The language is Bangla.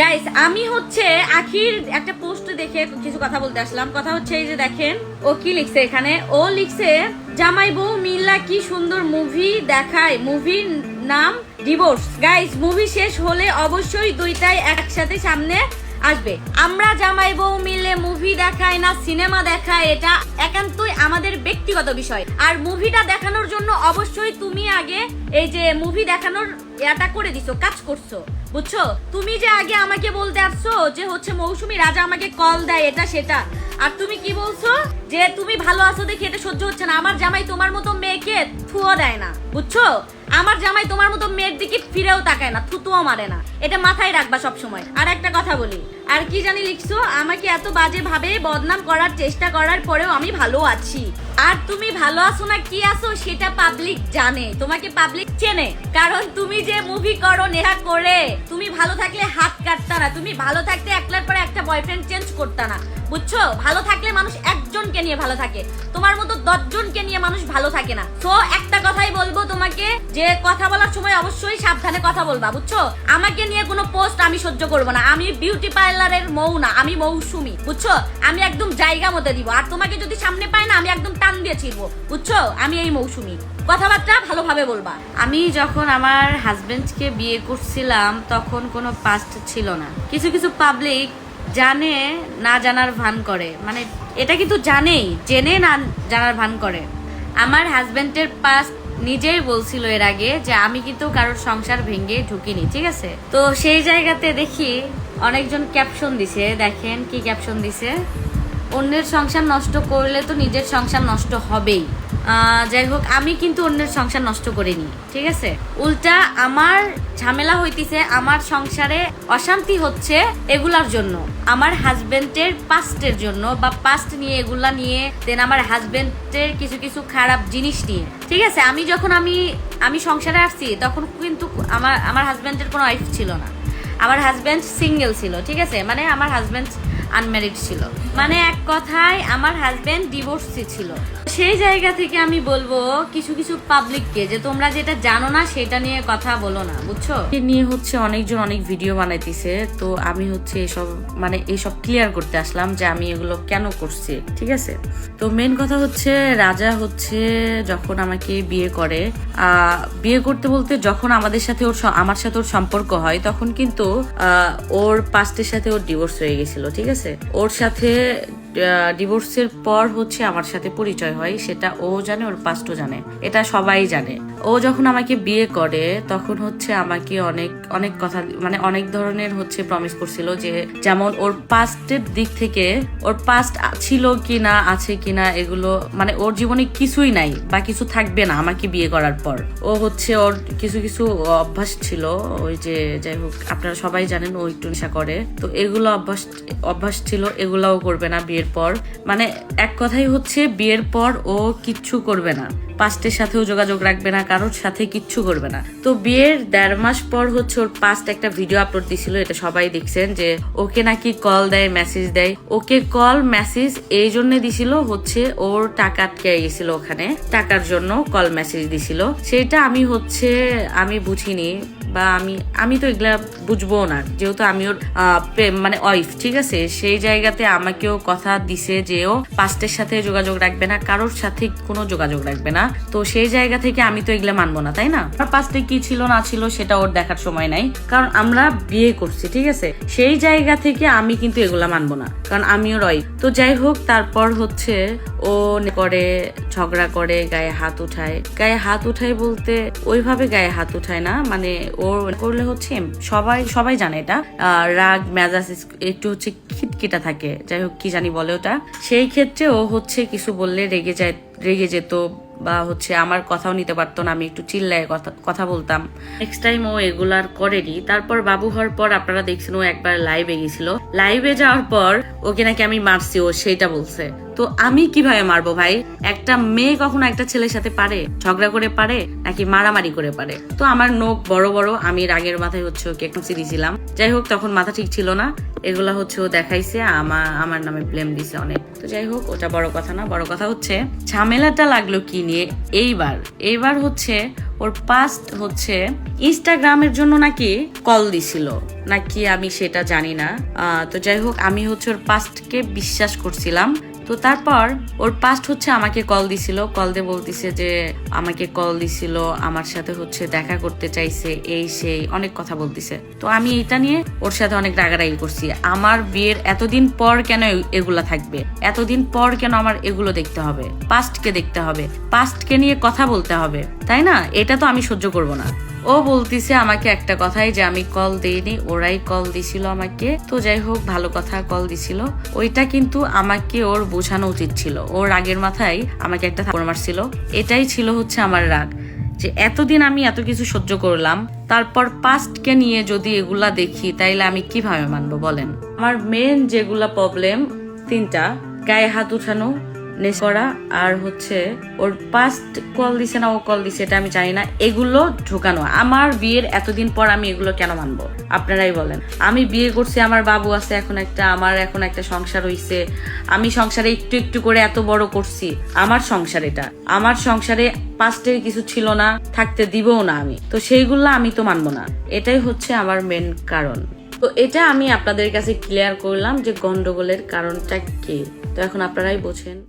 গাইস আমি হচ্ছে আখির একটা পোস্ট দেখে কিছু কথা বলতে আসলাম। কথা হচ্ছে এই যে দেখেন ও কি লিখছে এখানে। ও লিখছে জামাই বউ মিল্লা কি সুন্দর মুভি দেখায়, মুভির নাম ডিভোর্স। গাইস মুভি শেষ হলে অবশ্যই দুইটাই একসাথে সামনে আসবে। আমরা জামাই বউ মিলে মুভি দেখাই না সিনেমা দেখাই, এটা একান্তই আমাদের ব্যক্তিগত বিষয়। আর মুভিটা দেখানোর জন্য অবশ্যই তুমি আগে এই যে মুভি দেখানোর এটা করে দিছো, কাজ করছো, বুঝছো? তুমি যে আগে আমাকে বলতে আসছো যে হচ্ছে মৌসুমী রাজা আমাকে কল দেয় এটা সেটা, আর তুমি কি বলছো যে তুমি ভালো আছো দেখে এটা সহ্য হচ্ছে না। আমার জামাই তোমার মতো মেয়েকে থুও দেয় না, বুঝছো? আমার জামাই তোমার মতো মেয়ের দিকে ফিরেও তাকায় না, থুতুও মারে না, এটা মাথায় রাখবা সব সময়। আর একটা কথা বলি, আর কি জানি লিখছো, আমাকে এত বাজে ভাবে বদনাম করার চেষ্টা করার পরেও আমি ভালো আছি। আর তুমি ভালো আছো না কি আছো সেটা পাবলিক জানে, তোমাকে পাবলিক চেনে, কারণ তুমি যে মুভি করো নেহা করে, তুমি ভালো থাকলে হাত কাটতা না, তুমি ভালো থাকতে একটার পরে একটা বয়ফ্রেন্ড চেঞ্জ করতা না, বুঝছো? ভালো থাকলে মানুষ একজনকে নিয়ে ভালো থাকে, তোমার মতো 10 জনকে নিয়ে মানুষ ভালো থাকে না। তো একটা কথাই বলবো তোমাকে, যে কথা বলার সময় অবশ্যই সাবধানে কথা বলবা, বুঝছো? আমাকে নিয়ে কোনো পোস্ট আমি সহ্য করবো না। আমি বিউটি পার্লারের মৌ না, আমি মৌসুমী, বুঝছো? আমি একদম জায়গা মতো দিব। আর তোমাকে যদি সামনে পায় না আমি একদম টান দিয়ে ছিড়বো, বুঝছো? আমি এই মৌসুমী, কথাবার্তা ভালোভাবে বলবা। আমি যখন আমার হাজবেন্ডকে বিয়ে করছিলাম তখন কোনো পাস্ট ছিল না। কিছু কিছু পাবলিক জানে না জানার ভান করে, মানে এটা কিন্তু জানেই, জেনে না জানার ভান করে। আমার হাজবেন্ডের পাস্ট নিজেই বলছিল এর আগে যে আমি কিন্তু কারোর সংসার ভেঙে ঢুকিনি, ঠিক আছে? তো সেই জায়গাতে দেখি অনেকজন ক্যাপশন দিছে, দেখেন কি ক্যাপশন দিছে, অন্যের সংসার নষ্ট করলে তো নিজের সংসার নষ্ট হবেই। যাই হোক, আমি কিন্তু অন্যের সংসার নষ্ট করিনি, ঠিক আছে? উল্টা আমার ঝামেলা হইতিছে, আমার সংসারে অশান্তি হচ্ছে এগুলার জন্য, আমার হাজবেন্ডের পাস্টের জন্য, বা পাস্ট নিয়ে এগুলা নিয়ে, দেন আমার হাজবেন্ডের কিছু কিছু খারাপ জিনিস নিয়ে, ঠিক আছে? আমি যখন আমি সংসারে আসছি তখন কিন্তু আমার হাজবেন্ডের কোনো ওয়াইফ ছিল না, আমার হাজবেন্ড সিঙ্গেল ছিল, ঠিক আছে? মানে আমার হাজবেন্ড আনম্যারিড ছিল, মানে এক কথায় আমার হাজবেন্ড ডিভোর্সি ছিল। সেই জায়গা থেকে আমি বলবো কিছু কিছু পাবলিককে যে তোমরা যেটা জানো না সেটা নিয়ে কথা বলো না, বুঝছো? নিয়ে হচ্ছে অনেকজন অনেক ভিডিও বানাইতেছে, তো আমি হচ্ছে এসব ক্লিয়ার করতে আসলাম যে আমি এগুলো কেন করছি, ঠিক আছে? তো মেন কথা হচ্ছে রাজা হচ্ছে যখন আমাকে বিয়ে করে, বিয়ে করতে বলতে যখন আমার সাথে ওর সম্পর্ক হয় তখন কিন্তু ওর পাস্টের সাথে ওর ডিভোর্স হয়ে গেছিল, ঠিক আছে? ওর সাথে ডিভোর্সের পর হচ্ছে আমার সাথে পরিচয় হয়, সেটা ও জানে, ওর পাস্টও জানে, এটা সবাই জানে। ও যখন আমাকে বিয়ে করে তখন হচ্ছে আমাকে অনেক অনেক কথা, মানে অনেক ধরনের হচ্ছে প্রমিস করছিল, যে যেমন ওর পাস্টের দিক থেকে, ওর পাস্ট ছিল কিনা আছে কিনা এগুলো, মানে ওর জীবনে কিছুই নাই বা কিছু থাকবে না আমাকে বিয়ে করার পর। ও হচ্ছে ওর কিছু কিছু অভ্যাস ছিল, ওই যে যাই হোক আপনারা সবাই জানেন ও একটু নেশা করে, তো এগুলো অভ্যাস ছিল, এগুলাও করবে না বিয়ের পর। মানে এক কথাই হচ্ছে বিয়ের পর ও কিচ্ছু করবে না, পাস্টের সাথেও যোগাযোগ রাখবে না, কারোর সাথে কিচ্ছু করবে না। তো বিয়ের 1.5 মাস পর হচ্ছে ওর পাস্ট একটা ভিডিও আপলোড দিছিল, এটা সবাই দেখছেন, যে ওকে নাকি কল দেয়, মেসেজ দেয়। ওকে কল মেসেজ এই জন্য দিছিল হচ্ছে ওর টাকা আটকে গেছিল, ওখানে টাকার জন্য কল মেসেজ দিছিল। সেটা আমি বুঝিনি, বা আমি তো এগুলা বুঝবো না, যেহেতু আমি ওর মানে ওয়াইফ, ঠিক আছে? সেই জায়গাতে আমাকেও কথা দিছে যে ও পাস্টের সাথে যোগাযোগ রাখবে না, কারোর সাথে কোনো যোগাযোগ রাখবে না। তো সেই জায়গা থেকে আমি তো এগুলা মানবো না, তাই না? আর পাস্টে কি ছিল না ছিল সেটা ওর দেখার সময় নাই, কারণ আমরা বিয়ে করছি, ঠিক আছে? সেই জায়গা থেকে আমি কিন্তু এগুলা মানবো না, কারণ আমিও ওয়াইফ। তো যাই হোক, তারপর হচ্ছে ও করে ঝগড়া করে, গায়ে হাত উঠায় বলতে ওইভাবে গায়ে হাত উঠায় না, মানে ও করলে হচ্ছে সবাই জানে এটা, রাগ মেজাজ একটু হচ্ছে খিটখিটা থাকে, যাই হোক কি জানি বলে ওটা। সেই ক্ষেত্রে ও হচ্ছে কিছু বললে রেগে যেত, বা হচ্ছে আমার কথাও নিতে পারতো না, আমি একটু চিল্লায় কথা বলতাম। নেক্সট টাইম ও এগুলার করেনি। তারপর বাবু হওয়ার পর আপনারা দেখছেন ও একবার লাইভে গেছিল, লাইভে যাওয়ার পর ওকে নাকি আমি মারছি, ও সেটা বলছে। তো আমি কিভাবে মারবো ভাই? একটা মেয়ে কখনো একটা ছেলের সাথে পারে? ঝগড়া করে পারে নাকি মারামারি করে পারে? তো আমার নখ বড় বড়, আমি রাগের মাথায় হচ্ছে ওকে খুঁচি দিয়েছিলাম, যাই হোক তখন মাথা ঠিক ছিল না, এগুলা হচ্ছে ও দেখাইছে, আমার নামে ব্লেম দিছে অনেক। তো যাই হোক ওটা বড় কথা না, বড় কথা হচ্ছে ঝামেলাটা লাগলো কি নিয়ে এইবার হচ্ছে ওর পাস্ট হচ্ছে ইনস্টাগ্রামের জন্য নাকি কল দিছিল নাকি, আমি সেটা জানি না। তো যাই হোক আমি হচ্ছে ওর পাস্টকে বিশ্বাস করছিলাম। তো তারপর ওর পাস্ট হচ্ছে আমাকে কল দিছিল, কল দিয়ে বলতিছে যে আমাকে কল দিছিল, আমার সাথে হচ্ছে দেখা করতে চাইছে, এই সেই অনেক কথা বলতিছে। তো আমি এটা নিয়ে ওর সাথে অনেক রাগারাগি করছি। আমার বিয়ের এতদিন পর কেন এগুলা থাকবে, এতদিন পর কেন আমার এগুলো দেখতে হবে, পাস্টকে দেখতে হবে, পাস্টকে নিয়ে কথা বলতে হবে, তাই না? এটা তো আমি সহ্য করব না। ও বলতিছে আমাকে একটা কথাই যে আমি কল দেইনি, ওরাই কল দিছিল আমাকে। তো যাই হোক ভালো কথা, কল দিছিল, ওইটা কিন্তু আমাকে ওর বোঝানো উচিত ছিল। ওর রাগের মাথায় আমাকে একটা থাপ্পড় মারছিল, এটাই ছিল হচ্ছে আমার রাগ, যে এতদিন আমি এত কিছু সহ্য করলাম, তারপর পাস্টকে নিয়ে যদি এগুলা দেখি তাইলে আমি কিভাবে মানবো বলেন? আমার মেন যেগুলা প্রবলেম তিনটা, গায়ে হাত উঠানো, করা, আর হচ্ছে ওর পাস্ট কল দিছে না ও কল দিছে এটা আমি জানি না, এগুলো ঢোকানো। আমার বিয়ের এতদিন পর আমি এগুলো কেন মানবো আপনারাই বলেন? আমি বিয়ে করছি, আমার বাবু আছে, আমার এখন একটা সংসার হইছে, আমি সংসারে একটু একটু করে এত বড় করছি, আমার সংসার এটা, আমার সংসারে পাস্টের কিছু ছিল না, থাকতে দিবও না আমি, তো সেইগুলো আমি তো মানবো না। এটাই হচ্ছে আমার মেন কারণ। তো এটা আমি আপনাদের কাছে ক্লিয়ার করলাম যে গন্ডগোলের কারণটা কি। তো এখন আপনারাই বোঝেন।